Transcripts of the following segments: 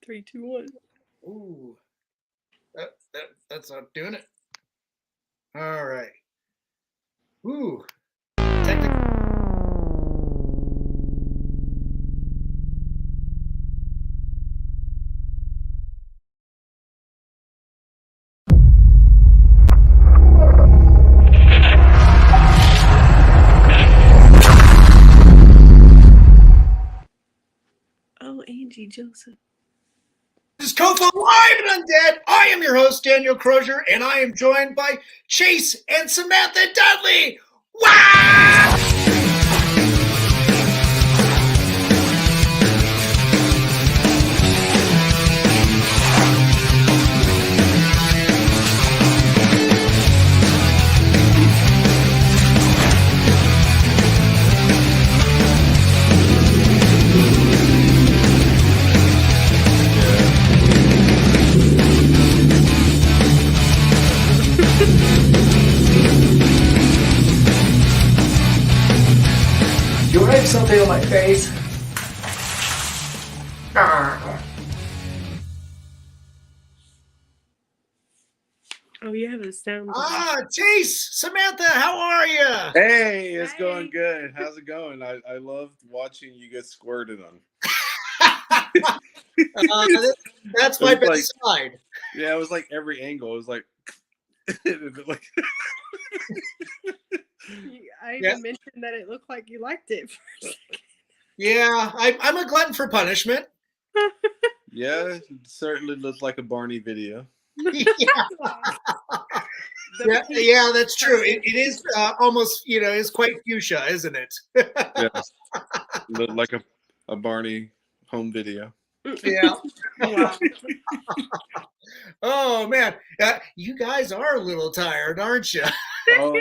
3, 2, 1. Ooh. That's not doing it. All right. Ooh. Technical. Oh, Angie Joseph. This is COFOH Live Undead. I am your host, Daniel Crosier, and I am joined by Chase and Samantha Dudley. Wow! You write something on my face? Oh, you have a sound. Chase, Samantha, how are you? Hey, it's going good. How's it going? I loved watching you get squirted on. That's my best side. Yeah, it was like every angle. It was like, I even mentioned that it looked like you liked it. Yeah, I'm a glutton for punishment. Yeah, it certainly looks like a Barney video. Yeah, that's true. It is almost, it's quite fuchsia, isn't it? Yes, looked like a Barney home video. Yeah. Wow. Oh man, you guys are a little tired, aren't you? Oh,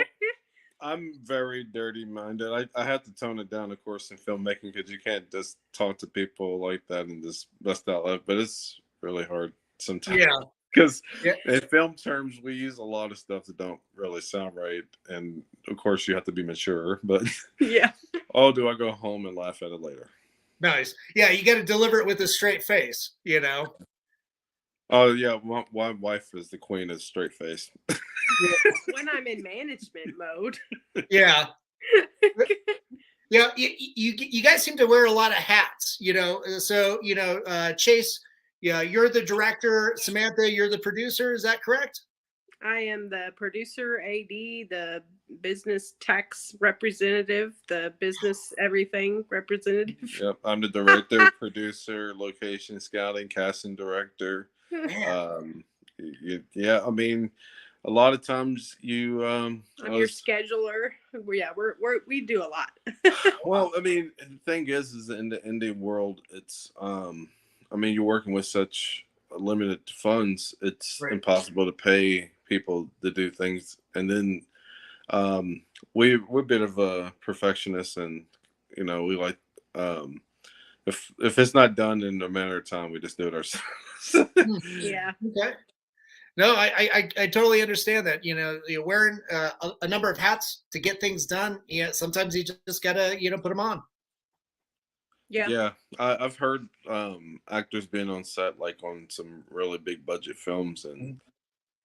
I'm very dirty minded. I have to tone it down, of course, in filmmaking because you can't just talk to people like that and just bust out loud. But it's really hard sometimes. Yeah. Because in film terms, we use a lot of stuff that don't really sound right, and of course, you have to be mature. But yeah. Oh, do I go home and laugh at it later? Nice. Yeah, you got to deliver it with a straight face, Oh yeah, my wife is the queen of straight face. When I'm in management mode. Yeah. Yeah, you guys seem to wear a lot of hats, So, Chase, you're the director. Samantha, you're the producer. Is that correct? I am the producer, AD, the business tax representative, the business everything representative. Yep, I'm the director, producer, location scouting, casting director. Yeah, I mean, a lot of times you. I'm your scheduler. Yeah, we do a lot. Well, I mean, the thing is in the indie world, it's I mean, you're working with such limited funds. It's impossible to pay people to do things, and then we're a bit of a perfectionist, and we like if it's not done in a matter of time, we just do it ourselves. Yeah. Okay. No, I totally understand that. You're wearing a number of hats to get things done. Yeah, sometimes you just gotta put them on. Yeah, I've heard actors being on set like on some really big budget films, and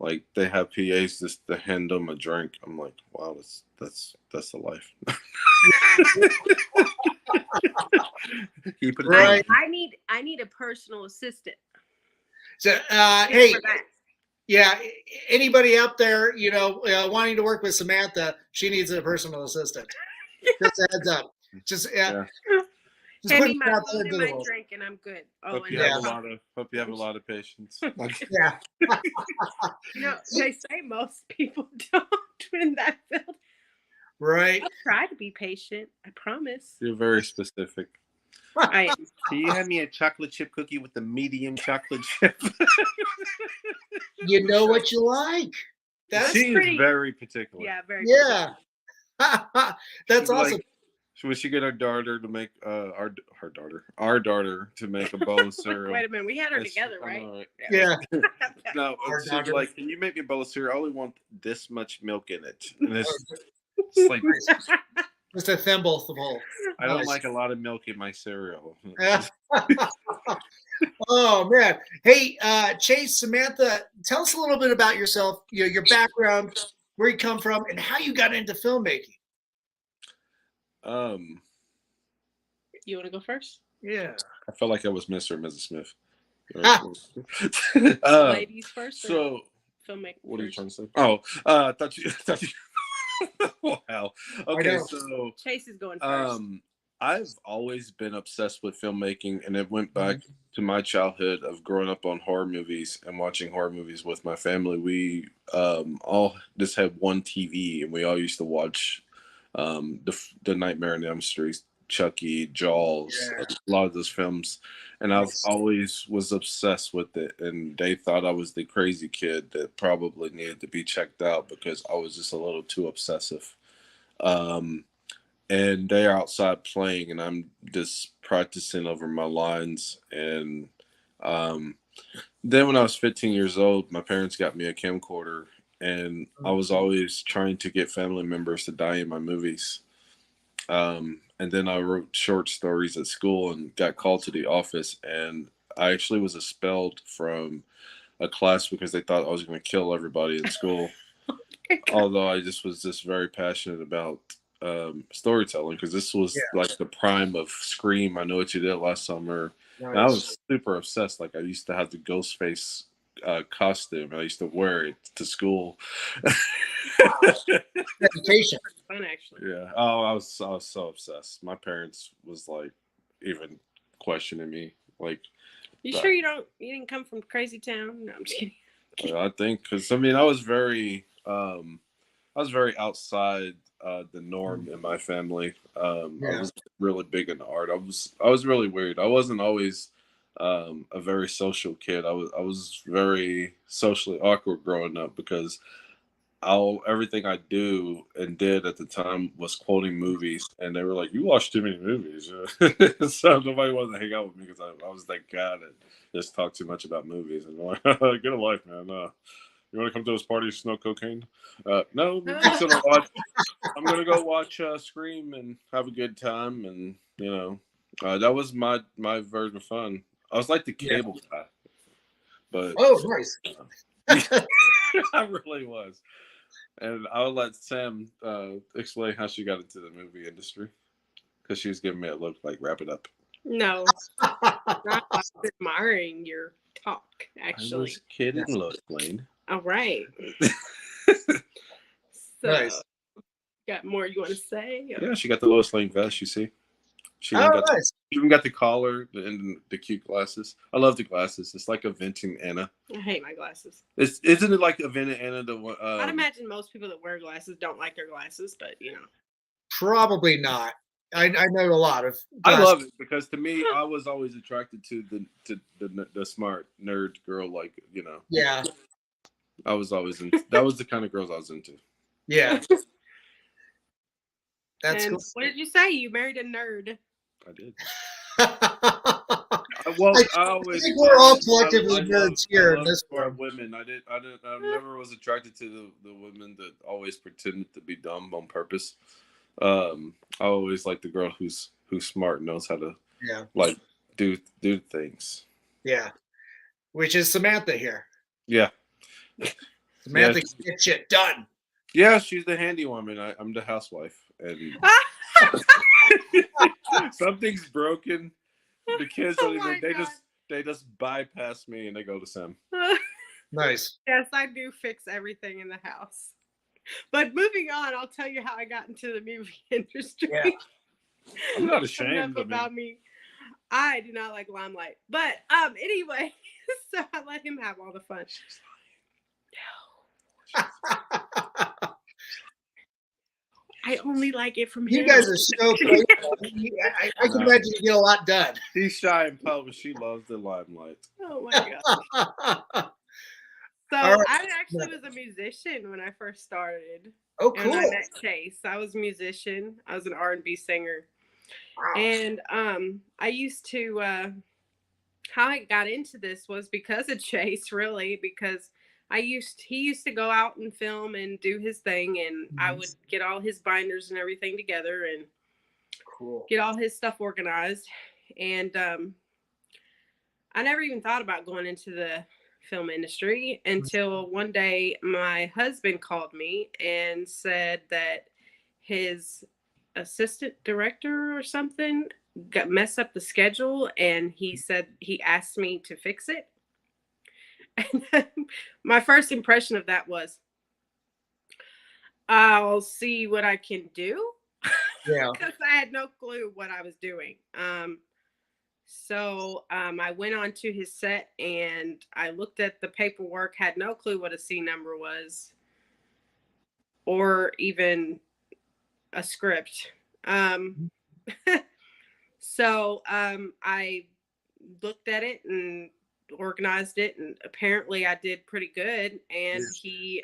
like they have PAs just to hand them a drink. I'm like, wow, that's the life. Right. I need a personal assistant. So hey, yeah, anybody out there, wanting to work with Samantha, she needs a personal assistant. Just a heads up. Just hand me my food and my drink, and I'm good. Hope you have a lot of patience. Yeah. They say most people don't in that field. Right. I'll try to be patient. I promise. You're very specific. I am. Can you have me a chocolate chip cookie with the medium chocolate chip? You know what you like. She's very particular. Yeah, very. Yeah. That's awesome. Like, we should get our daughter to make our daughter to make a bowl of cereal. Wait a minute, we had her together, right? Yeah. No, she's like, can you make me a bowl of cereal? I only want this much milk in it. And it's like just a thimbleful. I don't like a lot of milk in my cereal. Oh man. Hey, Chase, Samantha, tell us a little bit about yourself, your background, where you come from, and how you got into filmmaking. You want to go first? Yeah. I felt like I was Mr. and Mrs. Smith. Ladies first. Or So, filmmaking what are you first? trying to say? Oh, I thought you. Wow. Okay, know. so Chase is going first. I've always been obsessed with filmmaking, and it went back to my childhood of growing up on horror movies and watching horror movies with my family. We all just had one TV, and we all used to watch the Nightmare on Elm Street, Chucky, Jaws, a lot of those films, and I've always was obsessed with it. And they thought I was the crazy kid that probably needed to be checked out because I was just a little too obsessive. And they're outside playing, and I'm just practicing over my lines. And then when I was 15 years old, my parents got me a camcorder, and I was always trying to get family members to die in my movies. And then I wrote short stories at school and got called to the office, and I actually was expelled from a class because they thought I was going to kill everybody in school. Although I just was very passionate about storytelling, because this was like the prime of Scream, I Know What You Did Last Summer. And I was super obsessed. Like, I used to have the ghost face costume, and I used to wear it to school. Dedication. Fun, actually. Yeah. Oh, I was so obsessed. My parents was like even questioning me. Like, You sure you didn't come from Crazy Town? No, I'm just kidding. I think because I was very outside the norm in my family. I was really big into art. I was really weird. I wasn't always a very social kid. I was very socially awkward growing up because everything I do and did at the time was quoting movies, and they were like, "You watch too many movies," so nobody wanted to hang out with me because I was that guy that just talked too much about movies. And I'm like, get a life, man. You want to come to this party and smoke cocaine? No, we're just gonna watch. I'm gonna go watch Scream and have a good time, and that was my version of fun. I was like the cable guy, but nice. I really was. And I'll let Sam explain how she got into the movie industry, because she was giving me a look like, wrap it up. No, I was admiring your talk, actually. I was kidding, Lois Lane. All right. So, nice. Got more you want to say? Yeah, she got the Lois Lane vest, you see. She even got the collar and the cute glasses. I love the glasses. It's like a venting Anna. I hate my glasses. Isn't it like a venting Anna? I'd imagine most people that wear glasses don't like their glasses, but Probably not. I know a lot of glasses. I love it because, to me, I was always attracted to the smart nerd girl, like, Yeah. I was always that was the kind of girls I was into. Yeah. That's cool. What did you say? You married a nerd. I did. I think we're all collectively nerds here in this room. Women. I never was attracted to the women that always pretended to be dumb on purpose. I always like the girl who's smart and knows how to like do things. Yeah. Which is Samantha here. Yeah. Samantha can get shit done. Yeah, she's the handy woman. I'm the housewife, and something's broken. The kids don't even. They just bypass me and they go to Sam. Nice. Yes, I do fix everything in the house. But moving on, I'll tell you how I got into the movie industry. Yeah. I'm not ashamed Enough about me. I do not like limelight. But anyway, so I let him have all the fun. I only like it from him. You guys are so crazy. I can imagine you get a lot done. He's shy in public. She loves the limelight. Oh my god. So right. I actually was a musician when I first started. Oh, cool. And I met Chase. I was a musician. I was an R&B singer. Wow. And I used to, how I got into this was because of Chase, really, because he used to go out and film and do his thing, and I would get all his binders and everything together and get all his stuff organized. And I never even thought about going into the film industry until one day my husband called me and said that his assistant director or something got messed up the schedule, and he said he asked me to fix it. And my first impression of that was, I'll see what I can do. Yeah. Because I had no clue what I was doing. So I went on to his set and I looked at the paperwork, had no clue what a C number was or even a script. So I looked at it and organized it, and apparently I did pretty good. And he,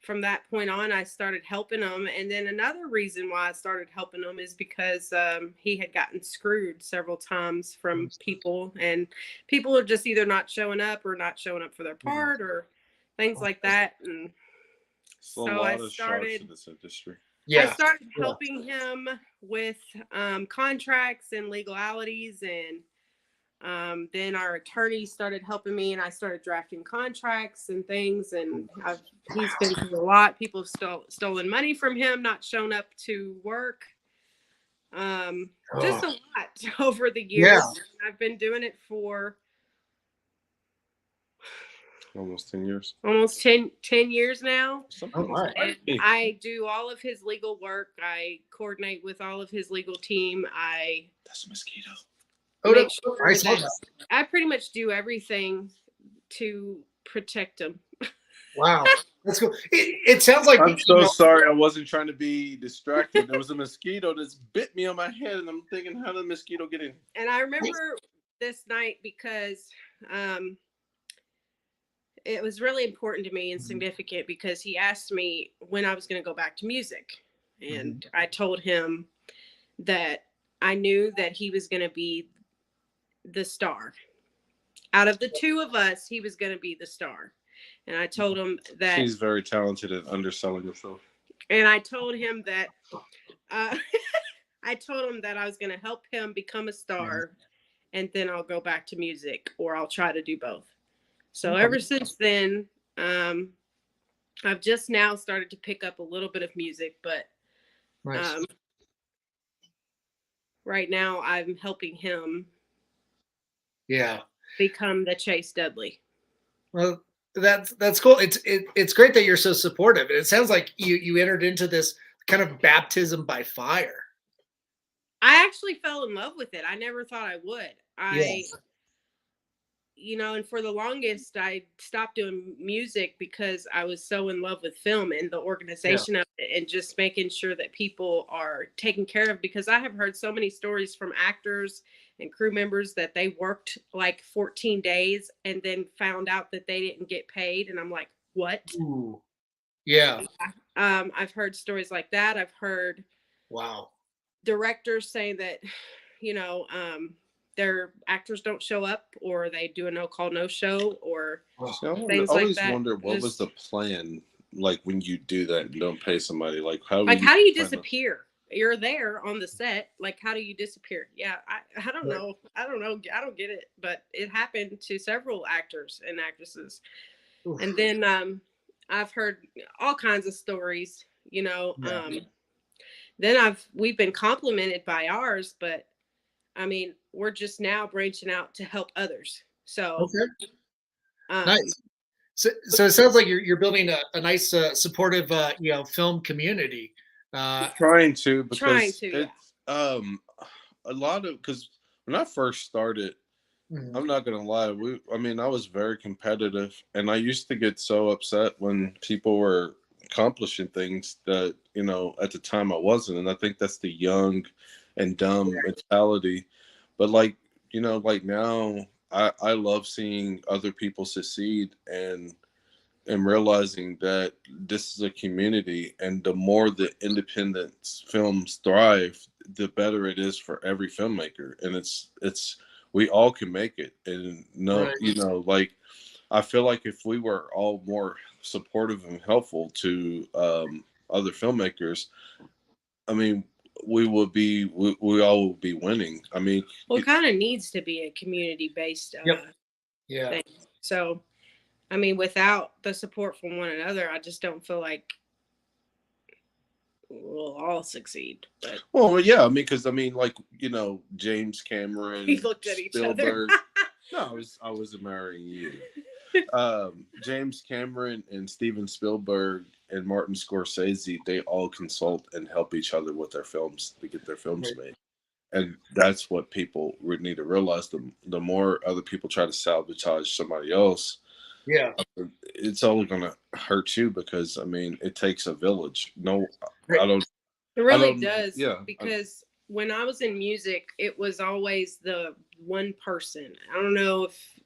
from that point on, I started helping him. And then another reason why I started helping him is because he had gotten screwed several times from people, and people are just either not showing up or not showing up for their part or things like that. And So a lot of sharks in this industry. I started helping him with contracts and legalities, and then our attorney started helping me, and I started drafting contracts and things. And he's been through a lot. People have stolen money from him, not shown up to work. Just a lot over the years. Yeah. I've been doing it for almost 10 years. Almost 10 years now. Right. And I do all of his legal work. I coordinate with all of his legal team. That's a mosquito. Make sure that I pretty much do everything to protect him. Wow. That's cool. It sounds like I'm so sorry. I wasn't trying to be distracted. There was a mosquito that's bit me on my head, and I'm thinking, how did the mosquito get in? And I remember this night because it was really important to me and significant, because he asked me when I was going to go back to music. And I told him that I knew that he was going to be the star. Out of the two of us, he was going to be the star. And I told him that she's very talented at underselling herself. And I told him that I told him that I was going to help him become a star, and then I'll go back to music, or I'll try to do both. So ever since then, I've just now started to pick up a little bit of music, but right now I'm helping him become the Chase Dudley. Well, that's cool. It's great that you're so supportive. It sounds like you entered into this kind of baptism by fire. I actually fell in love with it. I never thought I would. You know, and for the longest, I stopped doing music because I was so in love with film and the organization of it, and just making sure that people are taken care of. Because I have heard so many stories from actors and crew members that they worked like 14 days and then found out that they didn't get paid. And I'm like, what? Ooh. Yeah. I've heard stories like that. I've heard directors saying that, you know, their actors don't show up, or they do a no call, no show, or things I like always that. wonder what was the plan, like when you do that and don't pay somebody, like how do you disappear? You're there on the set. Like, how do you disappear? Yeah, I don't know. I don't know. I don't get it, but it happened to several actors and actresses. Oof. And then I've heard all kinds of stories, you know. Then we've been complimented by ours, but I mean, we're just now branching out to help others. So nice. So it sounds like you're building a nice supportive film community. Trying to, it's a lot of, because when I first started, I'm not gonna lie, I was very competitive, and I used to get so upset when people were accomplishing things that, you know, at the time I wasn't. And I think that's the young and dumb mentality. But like, you know, like now I love seeing other people succeed and realizing that this is a community, and the more the independent films thrive, the better it is for every filmmaker. And it's we all can make it. And you know, like, I feel like if we were all more supportive and helpful to other filmmakers, I mean, we all will be winning. I mean, well, it kind of needs to be a community-based Yeah. thing. So, I mean, without the support from one another, I just don't feel like we'll all succeed. But well, yeah, I mean, because I mean, like, you know, James Cameron, we looked at each other. No, I was marrying you. James Cameron and Steven Spielberg and Martin Scorsese, they all consult and help each other with their films to get their films made. And that's what people would need to realize. The more other people try to sabotage somebody else, Yeah. it's only going to hurt you, because, I mean, it takes a village. No, I don't. It really does. Yeah. Because when I was in music, it was always the one person. I don't know if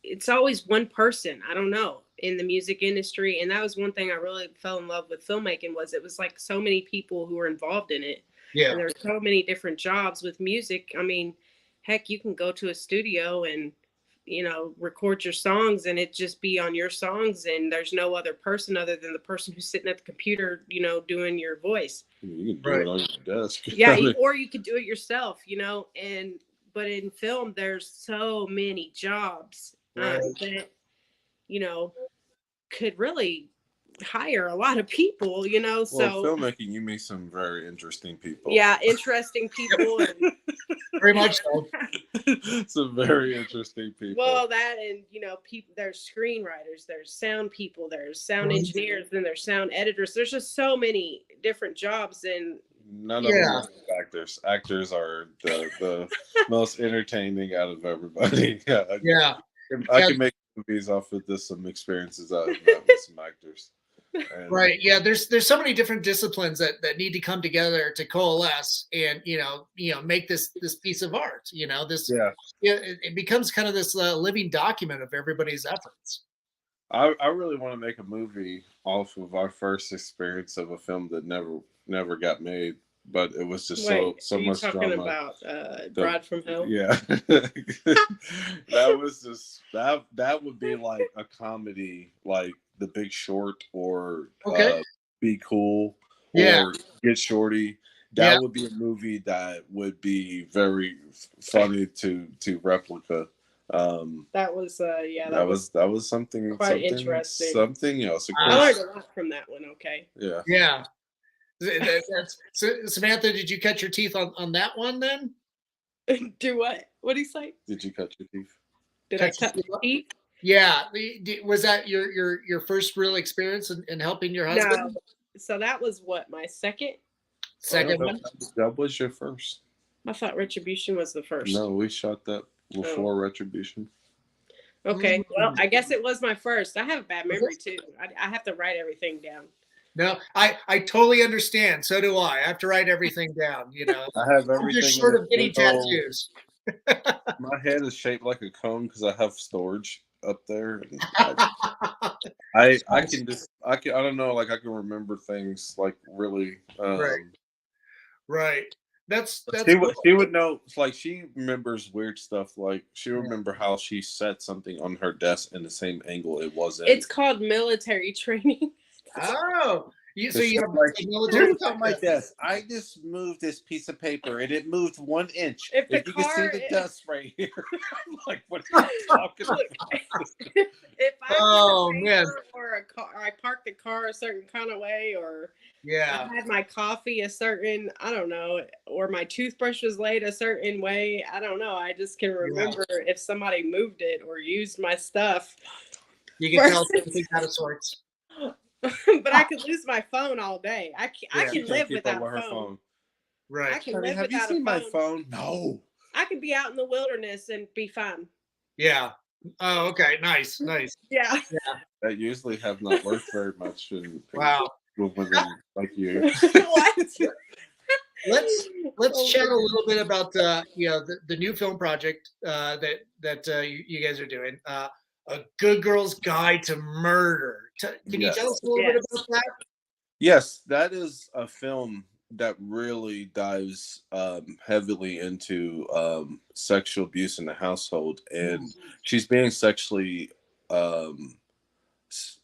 it's always one person. I don't know, in the music industry. And that was one thing I really fell in love with filmmaking, was it was like so many people who were involved in it. Yeah. And there's so many different jobs with music. I mean, heck, you can go to a studio and, you know, record your songs and it just be on your songs, and there's no other person other than the person who's sitting at the computer, you know, doing your voice. You can do it on your desk. Yeah, or you could do it yourself, you know. But in film, there's so many jobs that, you know, could really hire a lot of people, you know. So well, filmmaking, you meet some very interesting people. Yeah, interesting people. And very much so. Some very interesting people. Well, that, and you know, people. There's screenwriters, there's sound people, there's sound engineers, then there's sound editors. There's just so many different jobs, and none of them are actors. Actors are the most entertaining out of everybody. Yeah. I can make movies off of this, some experiences I've met with some actors. And right. Yeah. There's so many different disciplines that need to come together to coalesce and, you know, make this piece of art, you know, it becomes kind of this living document of everybody's efforts. I really want to make a movie off of our first experience of a film that never got made, but it was just so much drama. Talking about Bride from Hell? Yeah. That was just that would be like a comedy, like The Big Short, or Be Cool, or Get Shorty. That would be a movie that would be very funny to replica. That was that was something quite interesting. Something else. I learned a lot from that one. Okay. Yeah. Samantha, did you cut your teeth on that one then? Do what? What do you say? Did you cut your teeth? Did I cut my teeth? Yeah. Was that your first real experience in helping your husband? No. So that was what, my second one? That was your first. I thought Retribution was the first. No, we shot that before Retribution. Okay. Well, I guess it was my first. I have a bad memory too. I have to write everything down. No, I totally understand. So do I. I have to write everything down, you know. I have everything. Just short of getting tattoos. My head is shaped like a cone because I have storage up there. I don't know, like I can remember things like really. Right. That's she would know. Like she remembers weird stuff. Like she remember how she set something on her desk in the same angle it was in. It's called military training. Oh, you have military on my desk. I just moved this piece of paper and it moved 1 inch. If you can see the dust right here, I'm like, what are you talking about? If I or a car, I parked the car a certain kind of way, or I had my coffee a certain, I don't know, or my toothbrush was laid a certain way. I don't know. I just can remember if somebody moved it or used my stuff. You can tell something out of sorts. But I could lose my phone all day. I can live without a phone. Right. I can live have you without seen a my phone. phone? No. I could be out in the wilderness and be fine. Yeah. Oh, okay. Nice. Yeah. That usually have not worked very much. Wow. With women like you. What? Let's chat a little bit about the new film project that you guys are doing. A Good Girl's Guide to Murder. Can you tell us a little bit about that? Yes, that is a film that really dives heavily into sexual abuse in the household, and she's being sexually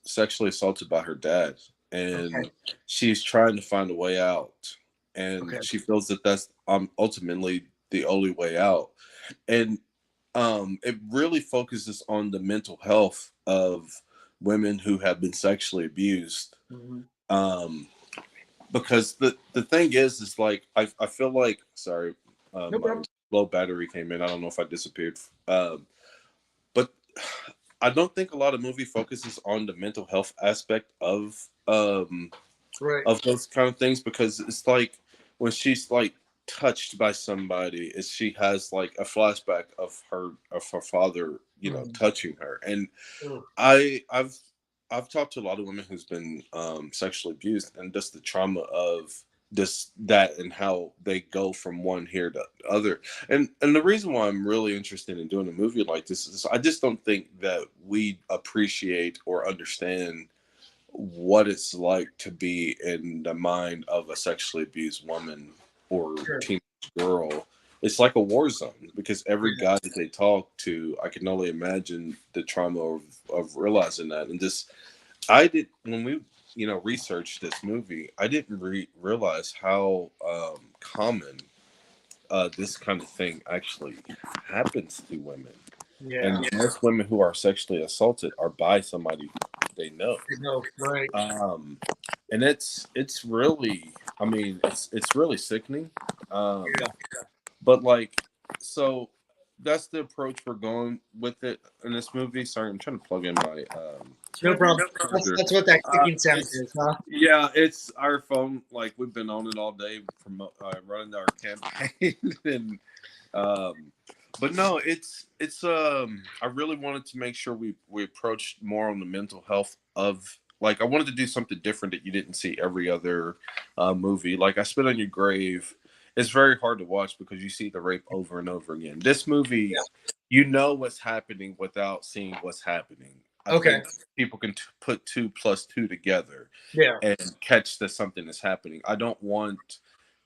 assaulted by her dad, and she's trying to find a way out. and she feels that that's ultimately the only way out. And it really focuses on the mental health of women who have been sexually abused. Because the thing is like I feel like, sorry, my low battery came in. I don't know if I disappeared, but I don't think a lot of movie focuses on the mental health aspect of those kind of things, because it's like when she's like touched by somebody, is she has like a flashback of her father, you know, touching her. And I've talked to a lot of women who's been sexually abused, and just the trauma of that and how they go from one here to the other. And the reason why I'm really interested in doing a movie like this is I just don't think that we appreciate or understand what it's like to be in the mind of a sexually abused woman or teenage girl. It's like a war zone, because every guy that they talk to, I can only imagine the trauma of realizing that. And when we, you know, researched this movie, I didn't realize how common this kind of thing actually happens to women. And most women who are sexually assaulted are by somebody they know. Right. And it's really, I mean, it's really sickening. But like, so that's the approach we're going with it in this movie. Sorry, I'm trying to plug in my no problem. That's what that clicking sound is, huh? Yeah, it's our phone. Like, we've been on it all day from running our campaign. And but no, it's I really wanted to make sure we approached more on the mental health of, like, I wanted to do something different that you didn't see every other movie. Like, I Spit on Your Grave, it's very hard to watch because you see the rape over and over again. This movie, you know what's happening without seeing what's happening. I think people can put 2 + 2 together and catch that something is happening. I don't want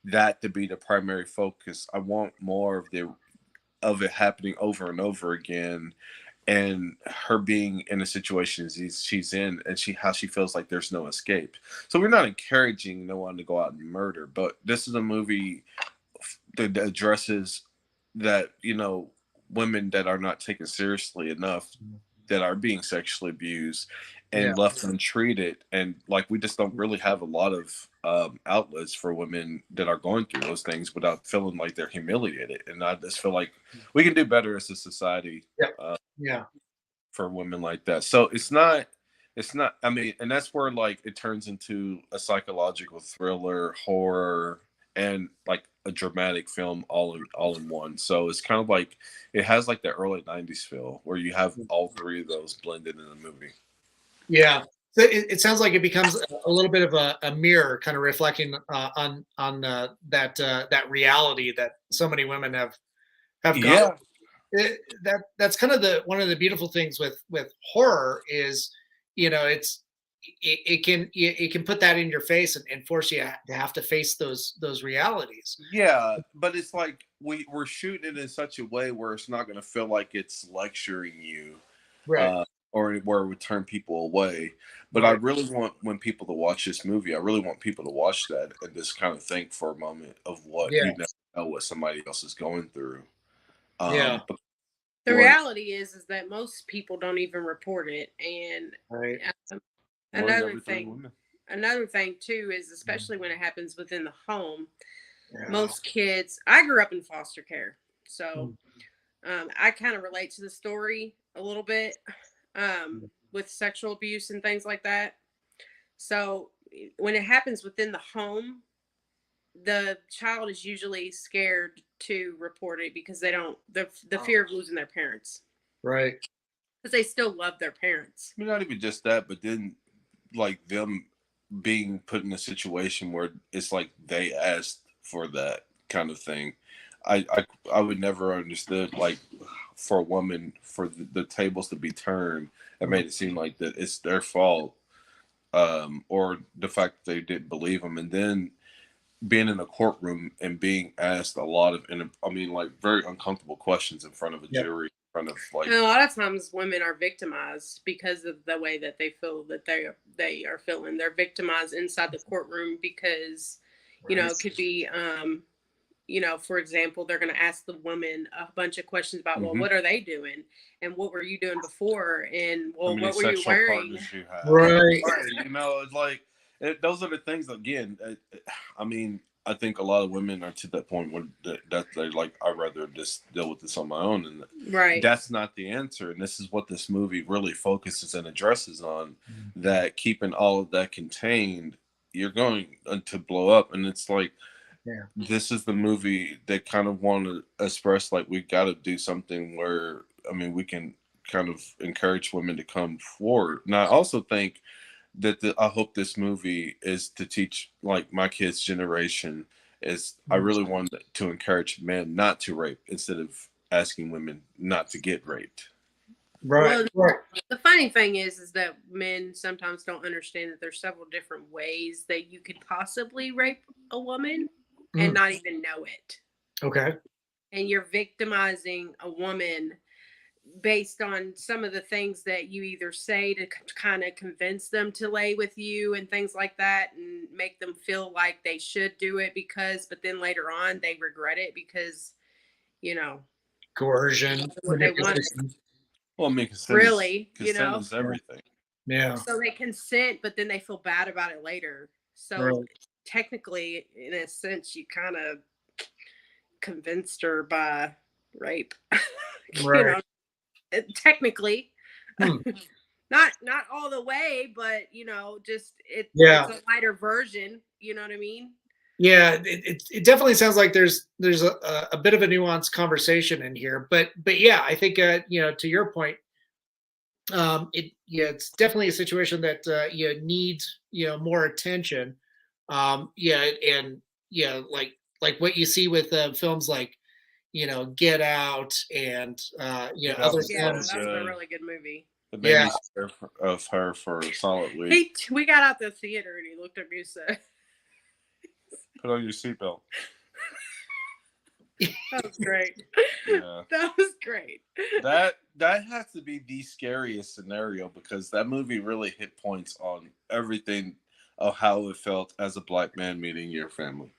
that to be the primary focus. I want more of it happening over and over again, and her being in a situation she's in, and how she feels like there's no escape. So we're not encouraging no one to go out and murder, but this is a movie that addresses that, you know, women that are not taken seriously enough, that are being sexually abused and left untreated. And like, we just don't really have a lot of outlets for women that are going through those things without feeling like they're humiliated. And I just feel like we can do better as a society for women like that. So it's not, I mean, and that's where like it turns into a psychological thriller, horror, and like a dramatic film all in one. So it's kind of like, it has like the early 90s feel where you have all three of those blended in the movie. Yeah. So it sounds like it becomes a little bit of a mirror, kind of reflecting on that reality that so many women have gone. That's kind of one of the beautiful things with horror is, you know, it can put that in your face and force you to have to face those realities. Yeah, but it's like we're shooting it in such a way where it's not going to feel like it's lecturing you, right? Or where it would turn people away. But I really want, when people to watch this movie, I really want people to watch that and just kind of think for a moment of what you never know what somebody else is going through. The reality is that most people don't even report it. And another thing too is, especially when it happens within the home, most kids, I grew up in foster care, so I kind of relate to the story a little bit with sexual abuse and things like that. So when it happens within the home, the child is usually scared to report it because they don't, the fear of losing their parents. Right. Because they still love their parents. I mean, not even just that, but then like them being put in a situation where it's like they asked for that kind of thing. I would never understood, like, for a woman, for the tables to be turned, it made it seem like that it's their fault, or the fact that they didn't believe them. And then being in a courtroom and being asked a lot of, I mean, like, very uncomfortable questions in front of a jury, in front of, like, and a lot of times women are victimized because of the way that they feel that they are feeling. They're victimized inside the courtroom because You know, it could be, you know, for example, they're going to ask the woman a bunch of questions about, well, what are they doing? And what were you doing before? And, well, what were you wearing? You have? Right. You know, it's like, those are the things, again, I mean, I think a lot of women are to that point where that they're like, I'd rather just deal with this on my own. And that's not the answer. And this is what this movie really focuses and addresses on, that keeping all of that contained, you're going to blow up. And it's like, this is the movie that kind of want to express, like, we got to do something where, I mean, we can kind of encourage women to come forward. And I also think that I hope this movie is to teach, like, my kids' generation is, I really want to encourage men not to rape instead of asking women not to get raped. Right. Well, the funny thing is that men sometimes don't understand that there's several different ways that you could possibly rape a woman and not even know it. Okay. And you're victimizing a woman based on some of the things that you either say to kind of convince them to lay with you and things like that, and make them feel like they should do it but then later on they regret it because, you know, coercion. What they want. Well, I mean, consent is everything. Yeah. So they consent, but then they feel bad about it later. So technically, in a sense, you kind of convinced her by rape. Right. You know, technically, not all the way, but you know, just it's a lighter version. You know what I mean? Yeah, it definitely sounds like there's a bit of a nuanced conversation in here, but yeah, I think you know, to your point, it's definitely a situation that needs, you know, more attention. And like what you see with films like, you know, Get Out and you know, other films. That was a really good movie. The baby of her for a solid week. We got out the theater and he looked at me and said, "Put on your seatbelt." That was great. Yeah. That was great. That has to be the scariest scenario, because that movie really hit points on everything of how it felt as a black man meeting your family.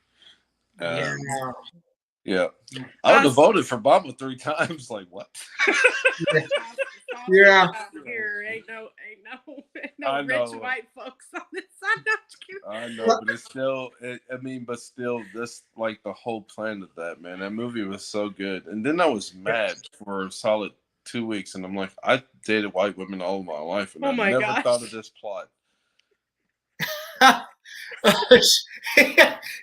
Yeah. I would have voted for Obama 3 times. Like, what? Yeah. Here ain't no rich white folks on this side. I know, but it's still, but still, this, like, the whole plan of that, man. That movie was so good. And then I was mad for a solid 2 weeks, and I'm like, I dated white women all my life, and I never thought of this plot.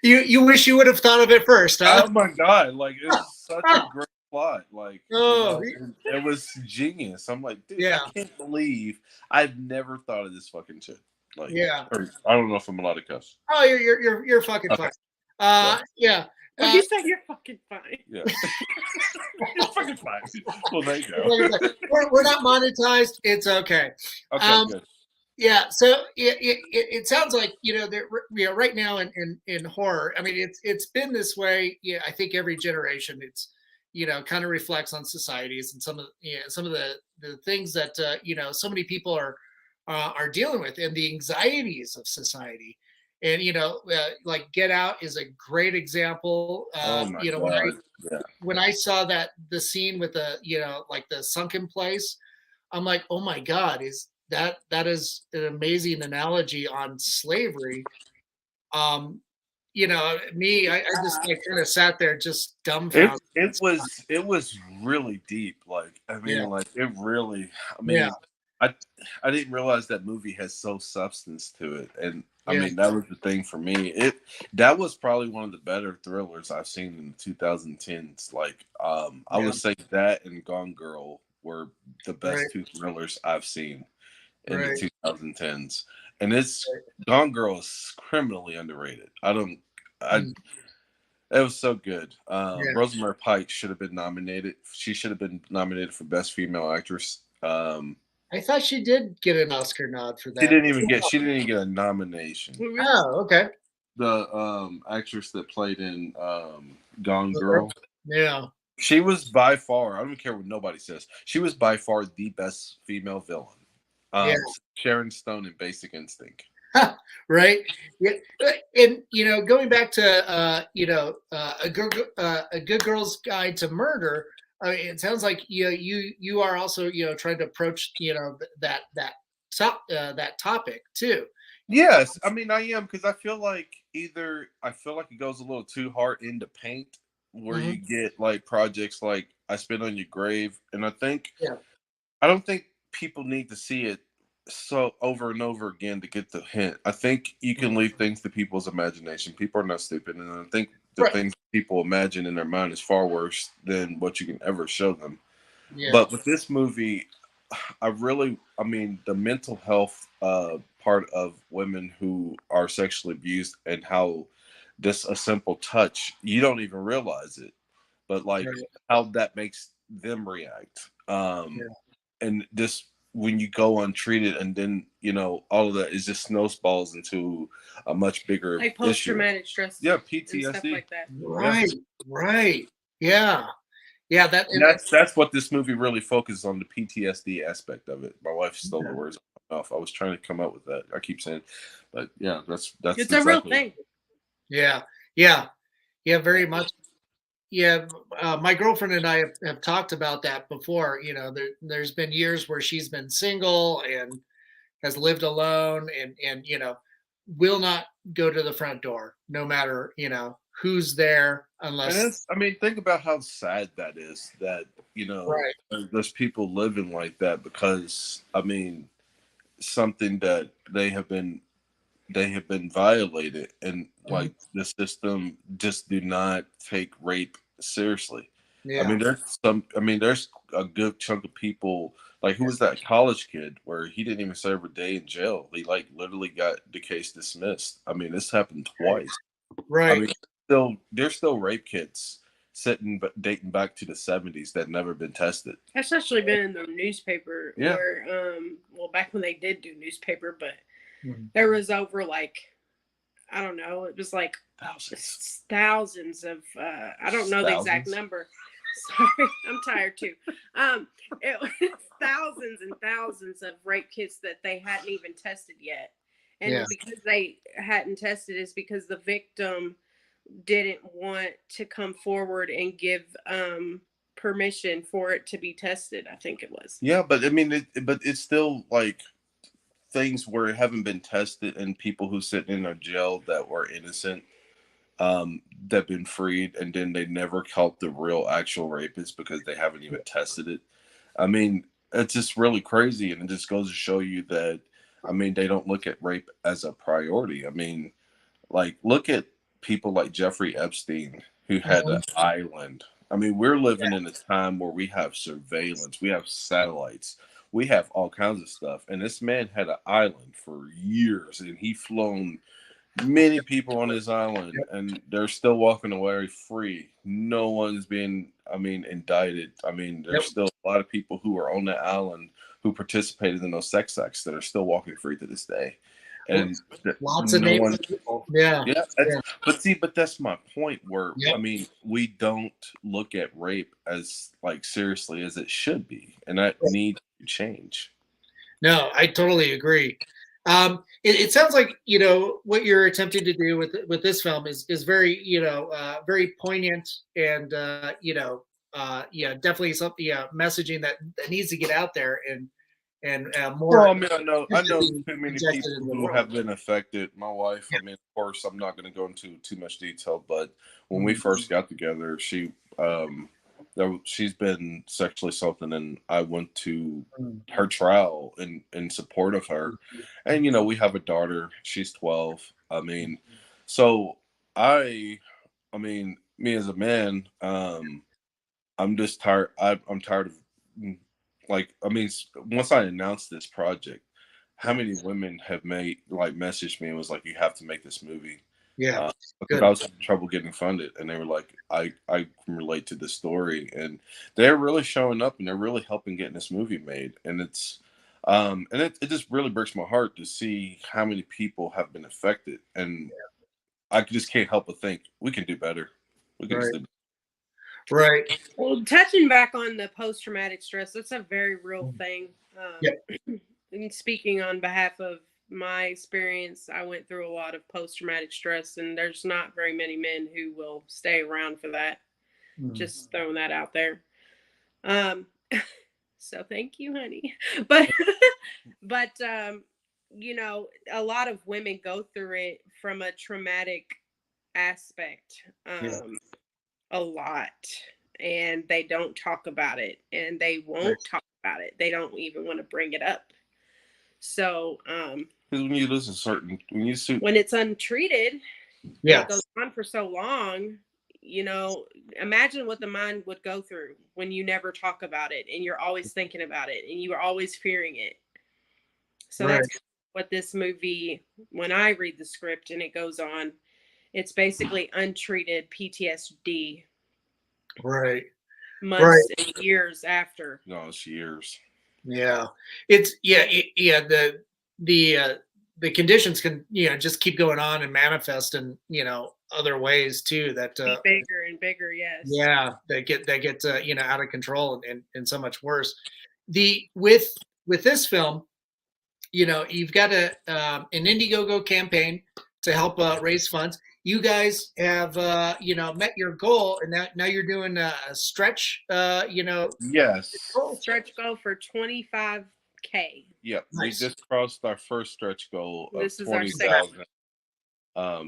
You wish you would have thought of it first, huh? Oh my god! Like, it was such a great plot. Like, it was genius. I'm like, dude, I can't believe I've never thought of this fucking shit. Like, I don't know if I'm allowed to cuss. Oh, you're fucking fine. Yeah. You said you're fucking fine. Yeah. You're fucking fine. Well, there you go. We're not monetized. It's okay. Okay, good. Yeah, so it sounds like, you know, that, you know, right now in horror, I mean, it's been this way. Yeah, I think every generation, it's, you know, kind of reflects on societies and some of the things that you know, so many people are dealing with, and the anxieties of society. And you know, like Get Out is a great example. You know, when I saw the scene with the, you know, like the sunken place, I'm like, oh my God, that is an amazing analogy on slavery. You know, I just like kind of sat there just dumbfounded. It was really deep. Like, I mean, like, it really, I didn't realize that movie has so substance to it. And I mean, that was the thing for me. That was probably one of the better thrillers I've seen in the 2010s. Like, I would say that and Gone Girl were the best 2 thrillers I've seen in the 2010s. And Gone Girl is criminally underrated. It was so good. Rosamund Pike should have been nominated. She should have been nominated for Best Female Actress. I thought she did get an Oscar nod for that. She didn't even get a nomination. Oh, okay. The actress that played in Gone Girl. Yeah. She was by far, I don't care what nobody says, she was by far the best female villain. Sharon Stone in Basic Instinct. Right. Yeah. And going back to a good girl's guide to murder. I mean, it sounds like you are also trying to approach that topic too. Yes, I mean I am, because I feel like it goes a little too hard into paint, where you get like projects like I Spit on Your Grave, and I don't think people need to see it so over and over again to get the hint. I think you can leave things to people's imagination. People are not stupid, and I think the things people imagine in their mind is far worse than what you can ever show them. Yeah. But with this movie, the mental health part of women who are sexually abused, and how just a simple touch, you don't even realize it, but like how that makes them react. And just when you go untreated, and then all of that is just snowballs into a much bigger like post-traumatic stress, PTSD, and stuff like that. Right. Yeah. That's what this movie really focuses on, the PTSD aspect of it. My wife stole the words off. I was trying to come up with that. I keep saying, but yeah, that's it's exactly a real thing. Yeah, very much. Yeah, my girlfriend and I have talked about that before. There's been years where she's been single and has lived alone, and will not go to the front door, no matter who's there, unless. And think about how sad that is. That there's people living like that because something that they have been violated, and like the system just do not take rape seriously. Yeah. There's a good chunk of people, like who was that college kid where he didn't even serve a day in jail. He like literally got the case dismissed. This happened twice. Right. There's still rape kits sitting dating back to the 70s that never been tested. That's actually been in the newspaper. Where back when they did do newspaper, but there was over like, I don't know, it was like thousands of I don't know the exact number. Sorry, I'm tired too. It was thousands and thousands of rape kits that they hadn't even tested yet. And because they hadn't tested is because the victim didn't want to come forward and give permission for it to be tested, I think it was. Yeah, but but it's still like things where it haven't been tested, and people who sit in a jail that were innocent, that been freed, and then they never caught the real actual rapists because they haven't even tested it. It's just really crazy, and it just goes to show you that they don't look at rape as a priority. Like look at people like Jeffrey Epstein, who had an island. We're living in a time where we have surveillance, we have satellites, we have all kinds of stuff. And this man had an island for years, and he flown many people on his island, and they're still walking away free. No one's being, indicted. There's still a lot of people who are on that island who participated in those sex acts that are still walking free to this day. And lots of names. But that's my point, where we don't look at rape as like seriously as it should be, and that needs to change. No, I totally agree. It sounds like what you're attempting to do with this film is very very poignant, and definitely something messaging that needs to get out there, and more. Well, I know too many people who have been affected. My wife, of course, I'm not going to go into too much detail, but when we first got together, she's been sexually assaulted, and I went to her trial in support of her. And we have a daughter. She's 12. So me as a man, I'm just tired. I'm tired of. Once I announced this project, how many women have messaged me and was like, "You have to make this movie." Yeah, because I was having trouble getting funded, and they were like, "I can relate to this story," and they're really showing up, and they're really helping getting this movie made. And it's it just really breaks my heart to see how many people have been affected, and I just can't help but think we can do better. We can just do. Right. Well, touching back on the post-traumatic stress, that's a very real thing. And speaking on behalf of my experience, I went through a lot of post-traumatic stress, and there's not very many men who will stay around for that. Just throwing that out there. So thank you, honey. But you know, a lot of women go through it from a traumatic aspect. A lot, and they don't talk about it, and they won't talk about it. They don't even want to bring it up. So because when you listen when it's untreated, it goes on for so long. You know, imagine what the mind would go through when you never talk about it, and you're always thinking about it, and you are always fearing it. So that's what this movie, when I read the script and it goes on, it's basically untreated PTSD. Right. Months and years after. No, it's years. Yeah. It's the conditions can, you know, just keep going on and manifest in, you know, other ways too, that bigger and bigger. Yes. Yeah. That get you know, out of control and so much worse. With this film, you know, you've got an Indiegogo campaign to help raise funds. You guys have, you know, met your goal, and now you're doing a stretch, you know. Yes. Stretch goal for 25K. Yep. Nice. We just crossed our first stretch goal of This is 20,000.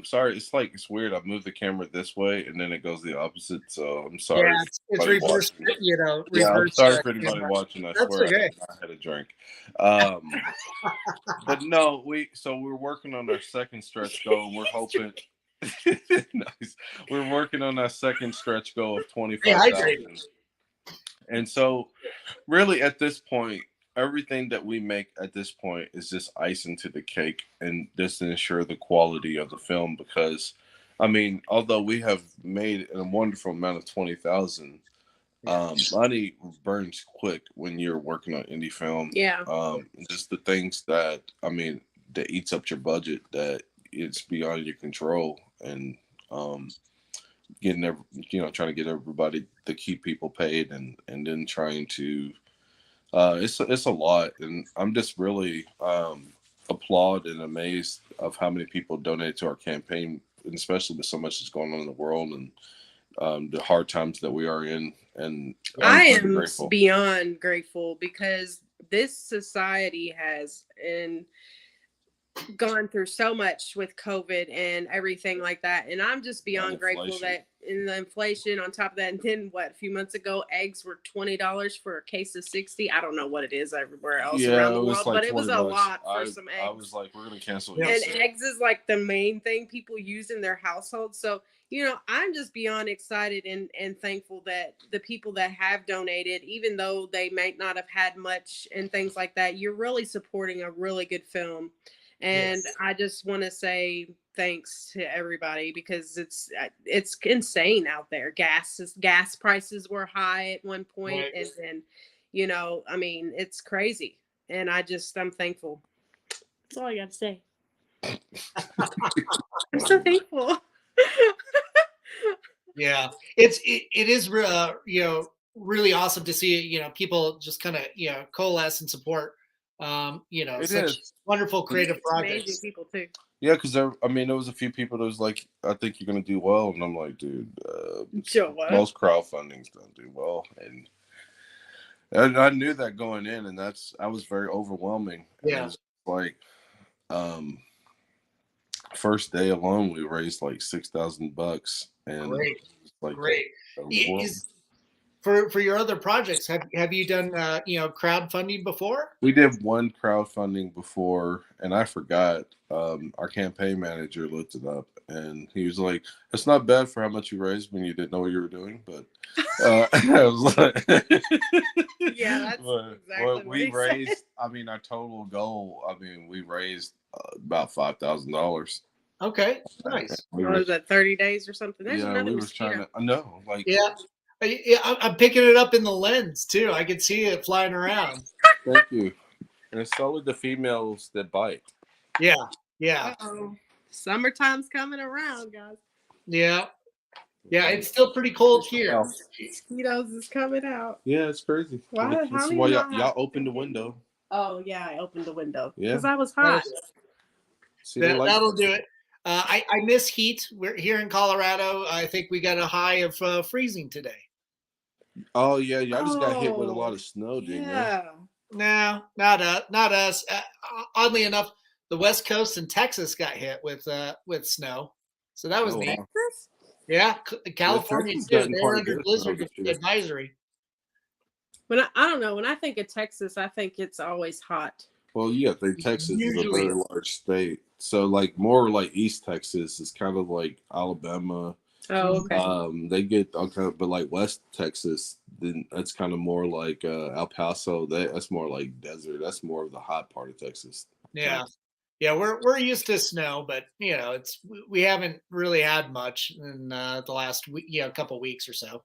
Sorry, it's weird. I moved the camera this way and then it goes the opposite. So I'm sorry. Yeah, it's reverse, you know. Yeah, I'm reverse, sorry for anybody watching. I That's swear okay. I had a drink. But no, we're working on our second stretch goal, and we're hoping. Nice. We're working on our second stretch goal of 25,000. And so, really, at this point, everything that we make at this point is just icing to the cake, and just to ensure the quality of the film. Because, I mean, although we have made a wonderful amount of 20,000, money burns quick when you're working on indie film. Yeah. Just the things that, I mean, that eats up your budget, that it's beyond your control, and trying to get everybody to keep people paid, and then trying to it's a lot, and I'm just really applaud and amazed of how many people donate to our campaign, and especially with so much that's going on in the world, and the hard times that we are in. And I am beyond grateful, because this society has gone through so much with COVID and everything like that, and I'm just beyond grateful that in the inflation on top of that, and then a few months ago, eggs were $20 for a case of 60. I don't know what it is everywhere else around the world, but it was a lot for some eggs. I was like, we're gonna cancel. And eggs is like the main thing people use in their household. So, you know, I'm just beyond excited and thankful that the people that have donated, even though they might not have had much and things like that, you're really supporting a really good film. And I just want to say thanks to everybody, because it's insane out there. Gas prices were high at one point, and then, you know, I mean, it's crazy. And I'm thankful. That's all I got to say. I'm so thankful. Yeah, it is you know, really awesome to see, you know, people just kind of, you know, coalesce and support you know, such wonderful creative projects. Amazing people too. Yeah, because I mean, there was a few people that was like, I think you're gonna do well, and I'm like, dude, most crowdfundings don't do well, and I knew that going in, and I was very overwhelming. Yeah, it was like, first day alone, we raised like $6,000, and great. For your other projects, have you done you know, crowdfunding before? We did one crowdfunding before, and I forgot. Our campaign manager looked it up, and he was like, "It's not bad for how much you raised when you didn't know what you were doing." But I was like, "Yeah, that's exactly what we raised." Said. I mean, our total goal. I mean, we raised about $5,000. Okay, nice. Was that 30 days or something? There's we were trying to. No, like I'm picking it up in the lens too. I can see it flying around. Thank you. And it's solely the females that bite. Yeah. Uh-oh. Summertime's coming around, guys. Yeah, it's still pretty cold here. Mosquitoes is coming out. Yeah, it's crazy. Why? This is why y'all opened the window. Oh yeah, I opened the window because I was hot. That'll do it. I miss heat. We're here in Colorado. I think we got a high of freezing today. Oh yeah, y'all just got hit with a lot of snow, didn't you? No, not us. Oddly enough, the West Coast and Texas got hit with snow, so that was neat. Wow. Yeah, California too. They're under blizzard advisory. When I don't know, when I think of Texas, I think it's always hot. Well, yeah, Texas is a very large state, so like more like East Texas is kind of like Alabama. Oh, okay. They get all kind of, but like West Texas, then that's kind of more like El Paso. That's more like desert. That's more of the hot part of Texas. Yeah, we're used to snow, but we haven't really had much in the last couple weeks or so.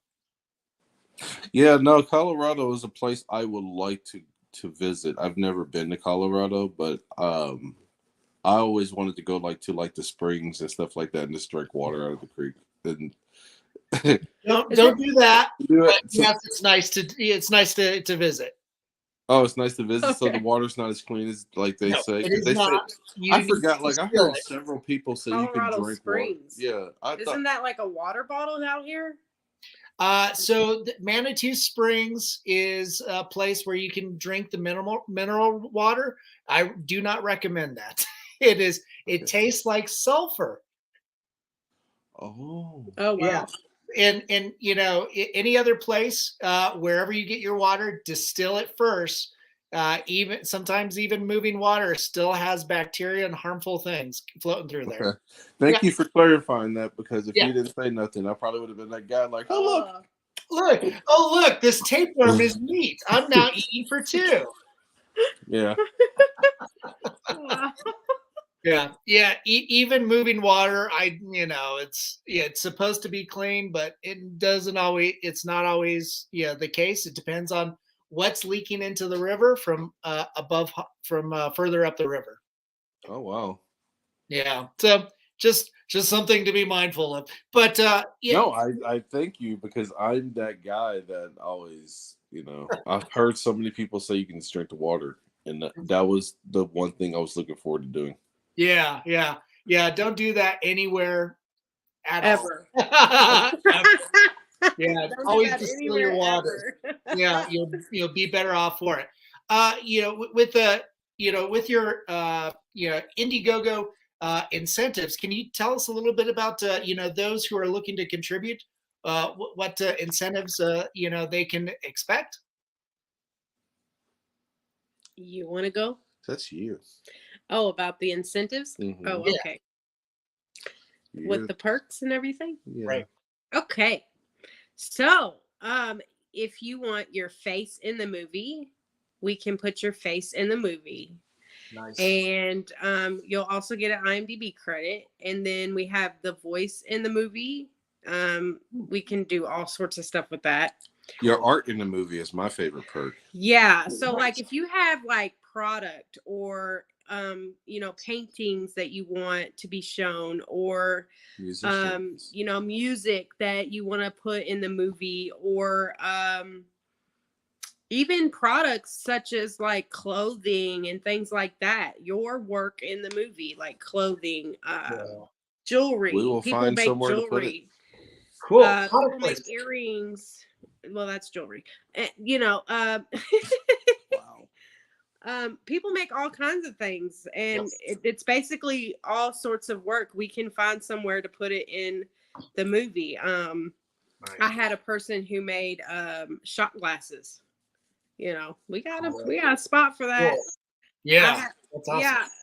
Yeah, no, Colorado is a place I would like to visit. I've never been to Colorado, but I always wanted to go to the springs and stuff like that and just drink water out of the creek. And don't do that. Yes, it's nice to visit. Oh, it's nice to visit. Okay. So the water's not as clean as they say. It is not. I forgot. I heard several people say Colorado you can drink Springs. Water. Yeah, Isn't that like a water bottle out here? So Manitou Springs is a place where you can drink the mineral water. I do not recommend that. It tastes like sulfur. Oh wow. Yeah. And any other place, wherever you get your water, distill it first. Sometimes even moving water still has bacteria and harmful things floating through there. Okay. Thank you for clarifying that, because if you didn't say nothing, I probably would have been that guy like, oh look, this tapeworm is meat. I'm now eating for two. Yeah. Yeah. Even moving water, it's supposed to be clean, but it's not always the case. It depends on what's leaking into the river from further up the river. Oh wow. Yeah. So just something to be mindful of. But no, I thank you, because I'm that guy that always, I've heard so many people say you can just drink the water, and that was the one thing I was looking forward to doing. Yeah. Don't do that anywhere ever. Yeah, always distill your water. Yeah, you'll be better off for it. With your Indiegogo incentives, can you tell us a little bit about those who are looking to contribute? What incentives they can expect? You want to go? That's you. Oh, about the incentives? Mm-hmm. Oh, okay. Yeah. With the perks and everything? Yeah. Right. Okay. So, if you want your face in the movie, we can put your face in the movie. Nice. And you'll also get an IMDb credit. And then we have the voice in the movie. We can do all sorts of stuff with that. Your art in the movie is my favorite perk. Yeah. So if you have product or paintings that you want to be shown, or music that you want to put in the movie, or even products such as clothing and things like that, your work in the movie, like clothing, jewelry. We will people find make somewhere jewelry. to put it. Cool. People make earrings. Well, that's jewelry. Wow. People make all kinds of things, and it's basically all sorts of work. We can find somewhere to put it in the movie. Nice. I had a person who made shot glasses. We got a spot for that. Cool. Yeah, that's awesome.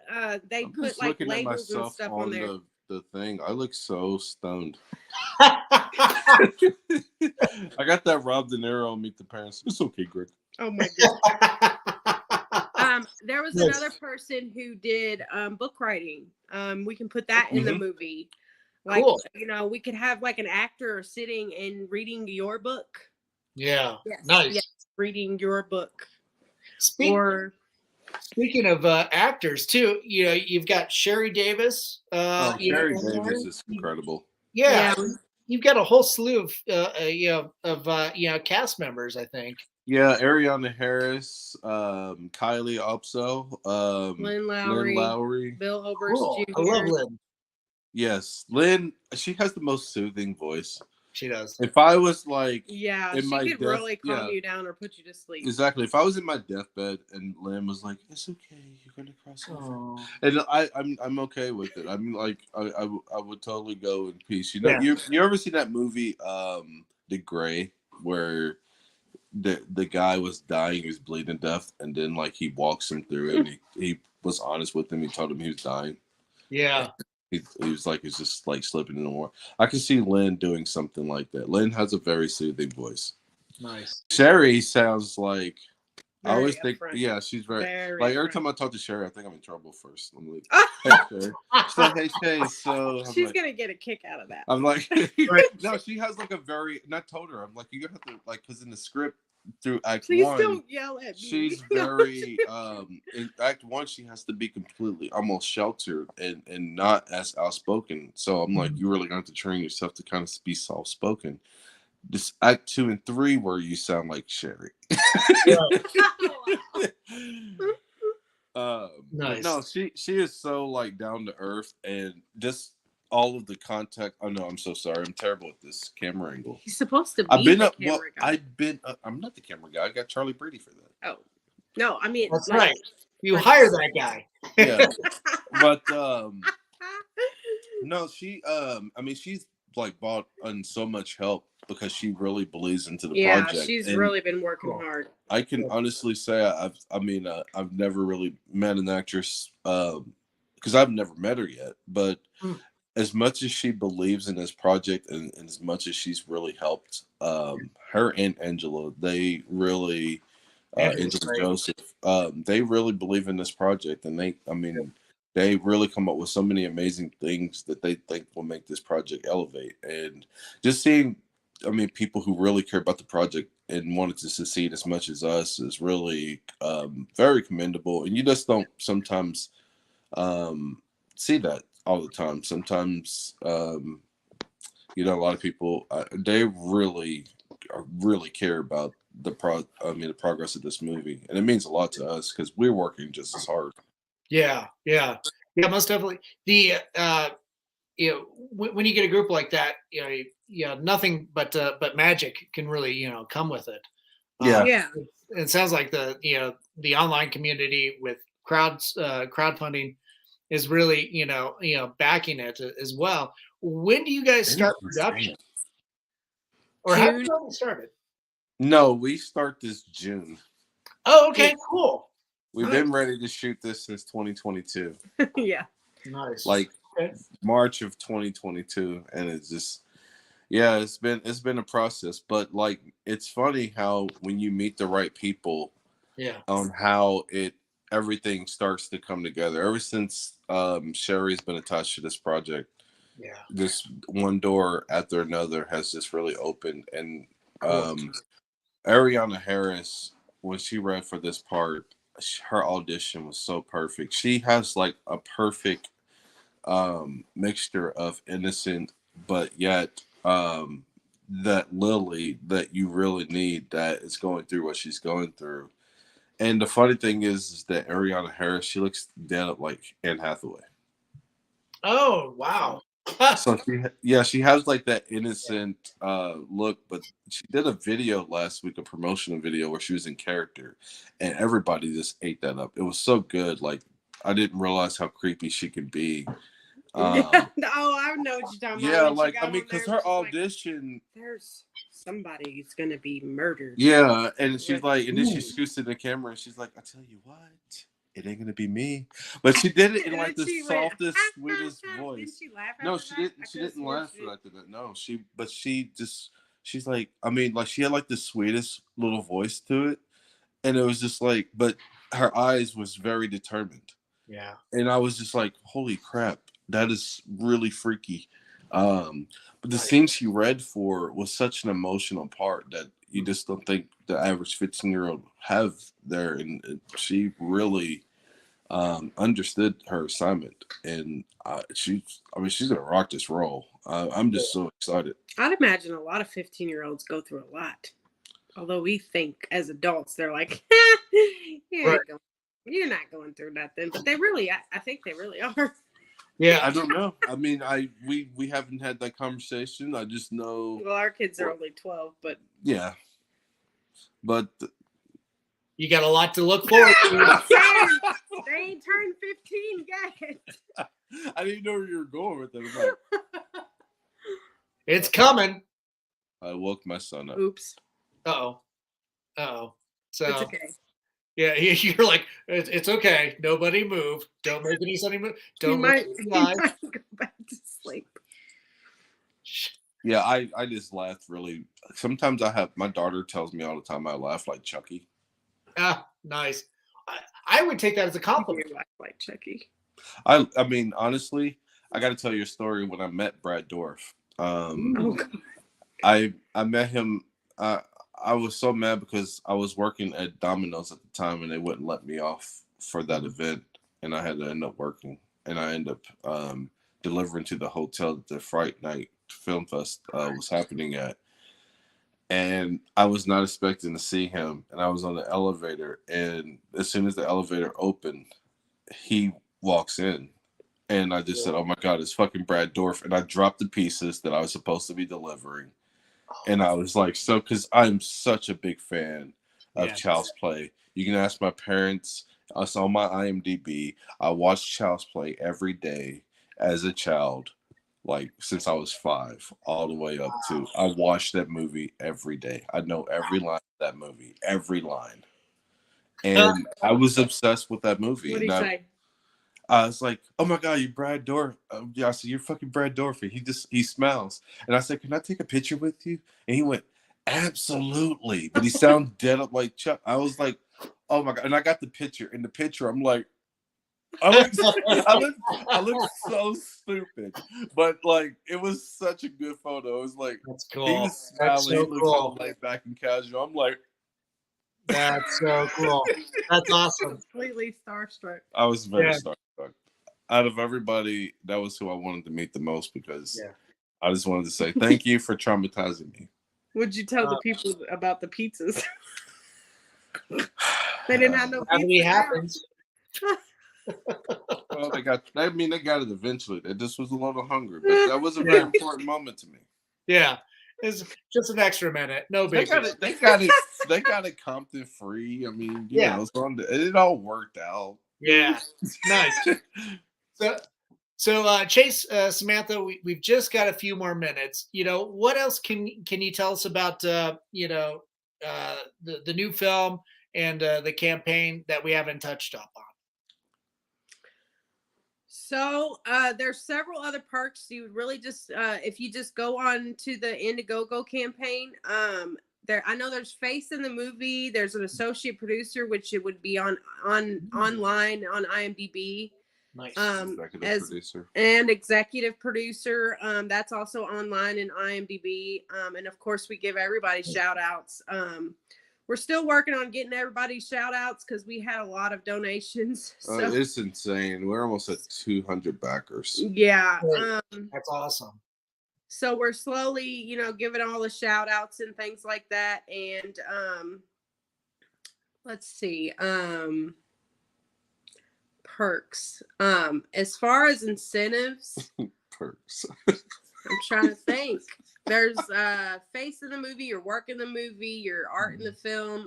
Yeah, they put labels and stuff on there. The thing, I look so stoned. I got that Rob De Niro on Meet the Parents. It's okay, Greg. Oh my god. There was another person who did book writing. We can put that in the movie. Cool. We could have an actor sitting and reading your book. Yeah. Yes. Nice. Yes, reading your book. Speaking of actors too, you've got Sheri Davis. Sheri Davis is incredible. Yeah. You've got a whole slew of cast members, I think. Yeah, Ariana Harris, Kylie Opso, Lynn Lynn Lowry, Lowry. Bill Oberst Cool. Jr. I love Lynn. Yes, Lynn. She has the most soothing voice. She does. If I was like, Yeah, in she my could really calm you down or put you to sleep. Exactly. If I was in my deathbed and Lynn was like, "It's okay, you're gonna cross over," Aww. and I'm okay with it. I'm like, I would totally go in peace. You know, Yeah. you ever see that movie, The Gray, where the guy was dying, he was bleeding to death, and then like he walks him through it, and he was honest with him. He told him he was dying. Yeah. He was like, he's just like slipping in the war. I can see Lynn doing something like that. Lynn has a very soothing voice. Nice. Sheri sounds like, I Very always think, upfront. yeah, she's very like every time I talk to Sheri, I think I'm in trouble first. I'm like, hey, Sheri. She's like, hey, Chase. So I'm she's like, gonna get a kick out of that. I'm like, Right. no, she has like a very, and I told her, I'm like, you have to like, because in the script through Act Please 1, don't yell at me. she's very in Act 1 she has to be completely almost sheltered and not as outspoken. So I'm like, you really got to train yourself to kind of be soft spoken. This Act 2 and 3 where you sound like Sheri. Nice. No, she is so like down to earth, and just all of the contact. Oh no, I'm so sorry. I'm terrible at this camera angle. He's supposed to be I've been the up. camera Well, guy. I'm not the camera guy. I got Charlie Brady for that. Oh no, I mean That's like, right. You hire that guy. Yeah, but no, she I mean, she's like bought on so much help because she really believes into the project. She's and really been working hard. I can honestly say I've never really met an actress because I've never met her yet, but as much as she believes in this project and as much as she's really helped her and Angela, they really Angela Joseph, they really believe in this project, and they really come up with so many amazing things that they think will make this project elevate. And just seeing, I mean, people who really care about the project and wanted to succeed as much as us is really very commendable. And you just don't sometimes see that all the time. Sometimes, you know, a lot of people, they really care about the progress of this movie. And it means a lot to us because we're working just as hard. Yeah, most definitely. The you know, when you get a group like that, you know, nothing but magic can really, you know, come with it. It sounds like the online community with crowdfunding is really, you know, backing it as well. When do you guys start production? Or have you already started? No, we start this June. Oh, okay, cool. We've been ready to shoot this since 2022. Yeah. Nice. Like March of 2022, and it's just it's been a process. But like, it's funny how when you meet the right people, on how everything starts to come together. Ever since Sheri's been attached to this project, this one door after another has just really opened. And Ariana Harris, when she read for this part, her audition was so perfect. She has like a perfect mixture of innocent, but yet that Lily that you really need, that is going through what she's going through. And the funny thing is that Ariana Harris, she looks dead up like Anne Hathaway. Oh, wow. So she has like that innocent look, but she did a video last week, a promotional video where she was in character, and everybody just ate that up. It was so good. Like, I didn't realize how creepy she could be. Oh, I know what you're talking about. Yeah, like, I mean, because her audition, like, there's somebody who's gonna be murdered. Yeah, and she's like, and then she scoots to the camera and she's like, I tell you what, it ain't gonna be me. But she did it in like the softest, sweetest voice. Did she laugh? No, she didn't. She didn't laugh after that. No, she's like, I mean, like, she had like the sweetest little voice to it, and it was just like, but her eyes was very determined. Yeah, and I was just like, holy crap, that is really freaky. But the scene she read for was such an emotional part that you just don't think the average 15-year-old have there, and she really understood her assignment, and she's gonna rock this role. I'm just so excited. I'd imagine a lot of 15-year-olds go through a lot. Although we think as adults, they're like, you're not going through nothing. But they really, I think they really are. Yeah. I don't know. I mean, we haven't had that conversation. I just know. Well, our kids are only 12, but. Yeah. But. You got a lot to look forward to. They ain't turned 15 yet. I didn't know where you were going with it. It's coming. I woke my son up. Oops. Uh-oh. So it's okay. Yeah, you're like, it's okay. Nobody move. Don't make any sunny move. Don't might go back to sleep. Yeah, I just laughed really. Sometimes my daughter tells me all the time I laugh like Chucky. Ah, nice. I would take that as a compliment. You laugh like Chucky. I mean, honestly, I got to tell you a story. When I met Brad Dourif, I met him. I was so mad because I was working at Domino's at the time and they wouldn't let me off for that event, and I had to end up working, and I ended up delivering to the hotel that the Fright Night Film Fest was happening at. And I was not expecting to see him, and I was on the elevator, and as soon as the elevator opened, he walks in, and I just said, "Oh my God, it's fucking Brad Dourif!" And I dropped the pieces that I was supposed to be delivering, and I was like, "So," because I'm such a big fan of Child's Play. You can ask my parents. It's on my IMDb. I watched Child's Play every day as a child. Like since I was 5 all the way up to I watched that movie every day. I know every line of that movie, every line. And I was obsessed with that movie. What did he say? I was like, "Oh my God, you Brad Dourif." I said, "You're fucking Brad Dourif." He smiles. And I said, "Can I take a picture with you?" And he went, "Absolutely." But he sounded dead up like Chuck. I was like, "Oh my God." And I got the picture. In the picture, I'm like, I look so stupid, but like it was such a good photo. It was like that's cool. He was smiling, that's so he looked cool. all laid back and casual. I'm like, that's so cool. That's awesome. Completely starstruck. I was very starstruck. Out of everybody, that was who I wanted to meet the most because I just wanted to say thank you for traumatizing me. Would you tell the people about the pizzas? They didn't have no pizza. That happens. Well, they got it eventually. They just was a little hungry, but that was a very important moment to me. Yeah, it's just an extra minute. No big. They got it Compton free. I mean, you know, it all worked out. Yeah, nice. So Chase, Samantha, we've just got a few more minutes. You know, what else can you tell us about the new film and the campaign that we haven't touched up on? So there's several other perks. You would really just if you just go on to the Indiegogo campaign, I know there's face in the movie. There's an associate producer, which it would be online on IMDb. Nice. Executive producer. That's also online in IMDb. And of course, we give everybody shout outs. We're still working on getting everybody's shout outs because we had a lot of donations. So. It's insane. We're almost at 200 backers. Yeah. That's awesome. So we're slowly, giving all the shout outs and things like that. And let's see. Perks. As far as incentives. Perks. I'm trying to think. There's face in the movie, your work in the movie, your art in the film,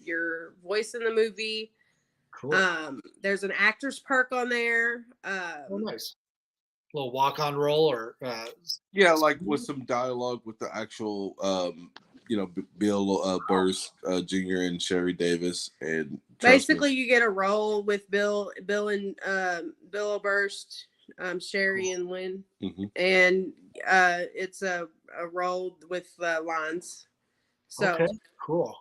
your voice in the movie. Cool. There's an actor's perk on there. Oh, nice. A little walk-on role or like with some dialogue with the actual Bill Burrs Jr. and Sheri Davis, and basically you get a role with Bill and Bill Burst, Sheri and Lynn, and it's a role with lines. So okay, cool.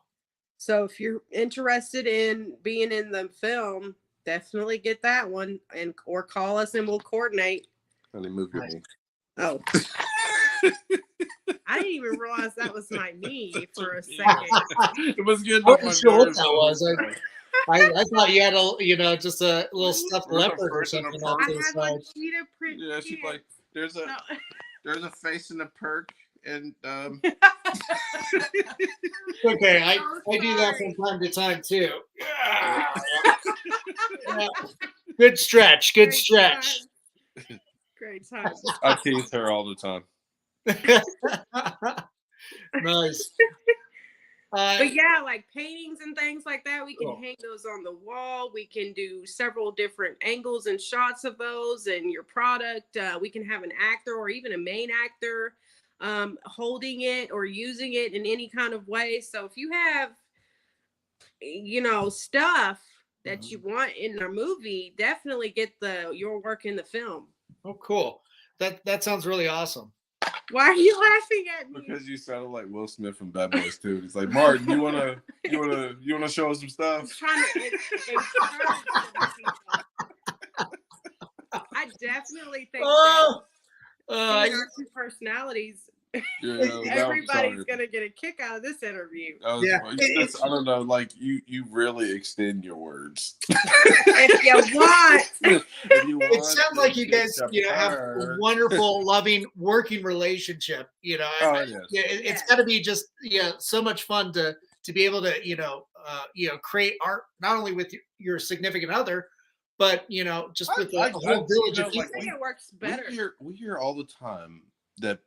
So if you're interested in being in the film, definitely get that one or call us and we'll coordinate. Honey, move your knee. Oh. I didn't even realize that was my knee for a second. It was good. I wasn't sure what that was. I thought you had just a little stuffed leopard or something off to the side. Yeah, she's like, there's a face in the perk, and Okay, I do that from time to time too. Yeah. Yeah. Good stretch. Good stretch. Great time. I tease her all the time. Nice. But yeah, like paintings and things like that, we can hang those on the wall. We can do several different angles and shots of those and your product. We can have an actor or even a main actor holding it or using it in any kind of way. So if you have, stuff that you want in a movie, definitely get your work in the film. Oh, cool. That sounds really awesome. Why are you laughing at me? Because you sounded like Will Smith from Bad Boys 2. He's like, Martin, you wanna show us some stuff? I'm trying to encourage some people. I definitely think that our two personalities, everybody's gonna get a kick out of this interview. Yeah. I don't know, like you really extend your words. If you want. It sounds like you guys, have a wonderful, loving, working relationship. It's got to be just so much fun to be able to create art not only with your significant other, but just with a whole village of people. I think it works better. We hear all the time that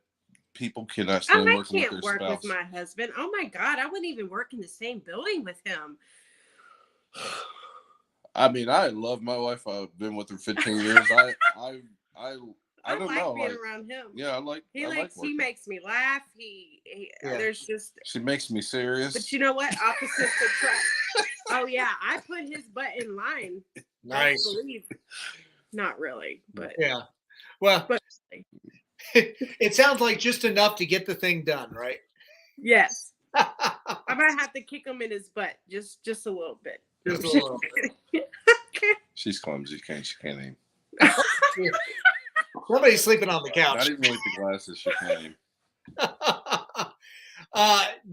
people cannot stand working with their spouse. I can't work with my husband. Oh my God, I wouldn't even work in the same building with him. I mean, I love my wife. I've been with her 15 years. I don't know. Being around him. Yeah, I like. He makes me laugh. There's just. She makes me serious. But you know what? Opposites attract. Oh yeah, I put his butt in line. Nice. Not really, but yeah. Well, it sounds like just enough to get the thing done, right? Yes. I might have to kick him in his butt just a little bit. Just a little bit. She's clumsy. She can't aim. Somebody's sleeping on the couch. Not even with the glasses. She can't aim.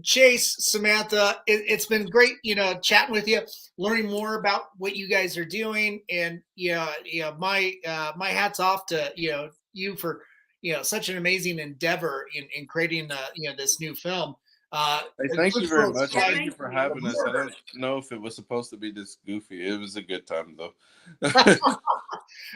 Chase, Samantha, it's been great, chatting with you, learning more about what you guys are doing, and my hats off to you for such an amazing endeavor in creating this new film. Thank you very much. Thank you for having us. I don't know if it was supposed to be this goofy. It was a good time though.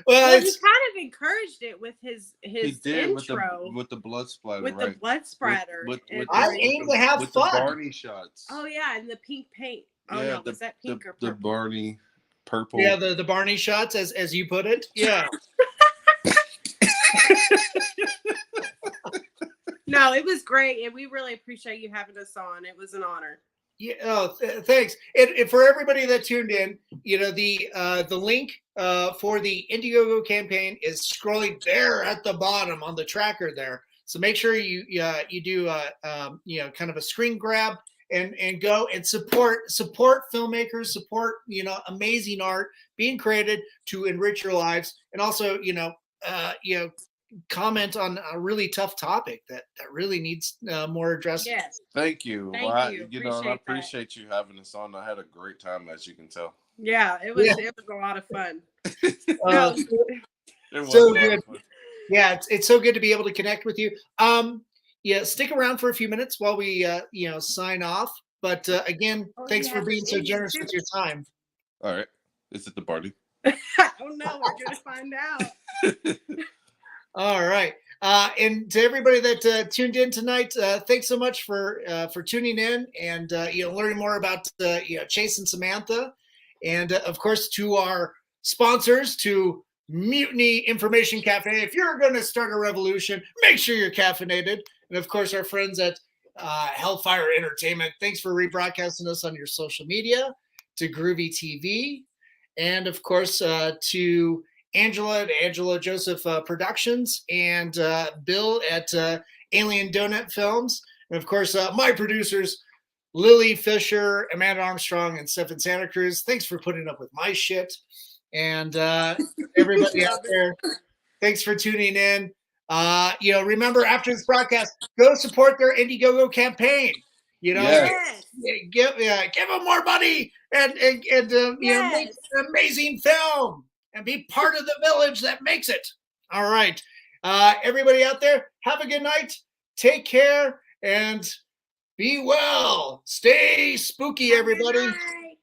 Well, he kind of encouraged it with his intro with the blood splatter. With the blood splatter. I aim to have fun. The Barney shots. Oh yeah, and the pink paint. Oh yeah, no, was that pink or purple? The Barney purple. Yeah, the Barney shots, as you put it. Yeah. No, it was great, and we really appreciate you having us on. It was an honor. Yeah, thanks. And for everybody that tuned in, the link for the Indiegogo campaign is scrolling there at the bottom on the tracker there. So make sure you do kind of a screen grab and go and support filmmakers, support amazing art being created to enrich your lives, and also comment on a really tough topic that really needs more addressing. Yes. Thank you. Thank you. I appreciate you having us on. I had a great time, as you can tell. Yeah, it was a lot of fun. It was so good. Yeah, it's so good to be able to connect with you. Stick around for a few minutes while we sign off. But again, thanks for being so generous with your time. All right. Is it the party? I don't know. We're gonna find out. All right. And to everybody that tuned in tonight, thanks so much for tuning in and learning more about Chase and Samantha, and of course to our sponsors, to Mutiny Information Cafe. If you're going to start a revolution, make sure you're caffeinated, and of course our friends at Hellfire Entertainment. Thanks for rebroadcasting us on your social media. To Groovy TV, and of course to Angela at Angela Joseph Productions, and Bill at Alien Donut Films, and of course my producers Lily Fisher, Amanda Armstrong, and Stephen Santa Cruz. Thanks for putting up with my shit, and everybody out there, thanks for tuning in. Remember, after this broadcast, go support their Indiegogo campaign. Yes. Give them more money and make an amazing film. And be part of the village that makes it. All right. Everybody out there, have a good night. Take care. And Be well. Stay spooky, everybody. Bye.